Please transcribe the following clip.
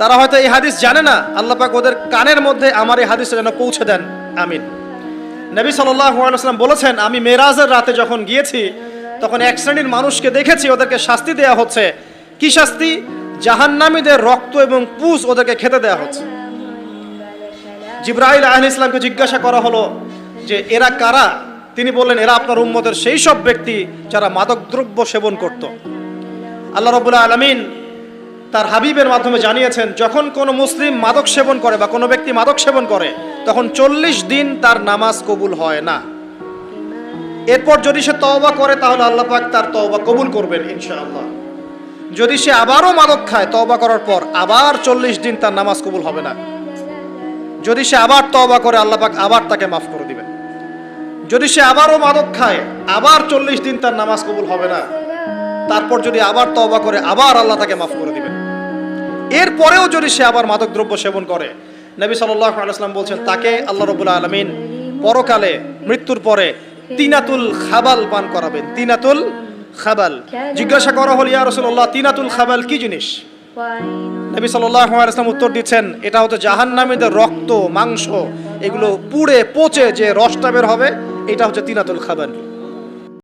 তারা হয়তো এই হাদিস জানে না, আল্লাহ পাক ওদের কানের মধ্যে আমার এই হাদিসটা যেন পৌঁছে দেন, আমিন। নবী সাল্লাল্লাহু আলাইহি ওয়াসাল্লাম বলেছেন, আমি মেরাজের রাতে যখন গিয়েছি তখন এক শ্রেণীর মানুষকে দেখেছি, ওদেরকে শাস্তি দেয়া হচ্ছে। কি শাস্তি? জাহান্নামীদের রক্ত এবং পুঁজ ওদেরকে খেতে দেয়া হচ্ছে। জিবরাইল আলাইহিস সালামকে জিজ্ঞাসা করা হলো যে এরা কারা? তিনি বললেন, এরা আপনার উম্মতের সেই সব ব্যক্তি যারা মাদকদ্রব্য সেবন করত। আল্লাহ রাব্বুল আলামিন তার হাবিবের মাধ্যমে জানিয়েছেন, যখন কোনো মুসলিম মাদক সেবন করে বা কোনো ব্যক্তি মাদক সেবন করে তখন 40 দিন তার নামাজ কবুল হয় না। এরপর যদি সে তওবা করে তাহলে আল্লাহ পাক তার তওবা কবুল করবেন ইনশাআল্লাহ। যদি সে আবারও মাদক খায় তওবা করার পর, আবার 40 দিন তার নামাজ কবুল হবে না। যদি সে আবার তওবা করে আল্লাহ পাক আবার তাকে মাফ করে দিবেন। যদি সে আবারও মাদক খায় আবার 40 দিন তার নামাজ কবুল হবে না। তারপর যদি আবার তওবা করে আবার আল্লাহ তাকে মাফ করে দিবেন। এরপরেও যদি সে আবার মাদকদ্রব্য সেবন করে, নবী সাল্লাল্লাহু আলাইহি ওয়াসাল্লাম বলছেন তাকে আল্লাহ রাব্বুল আলামিন পরকালে মৃত্যুর পরে তিনাতুল খাবাল পান করাবেন। তিনাতুল খাবাল। জিজ্ঞাসা করা হল, ইয়া রাসূলুল্লাহ, তিনাতুল খাবাল কি জিনিস? নবী সাল্লাল্লাহু আলাইহি ওয়াসাল্লাম উত্তর দিচ্ছেন, এটা হচ্ছে জাহান্নামীদের রক্ত, মাংস, এগুলো পুড়ে পচে যে রসটা বের হবে, এটা হচ্ছে তিনাতুল খাবাল।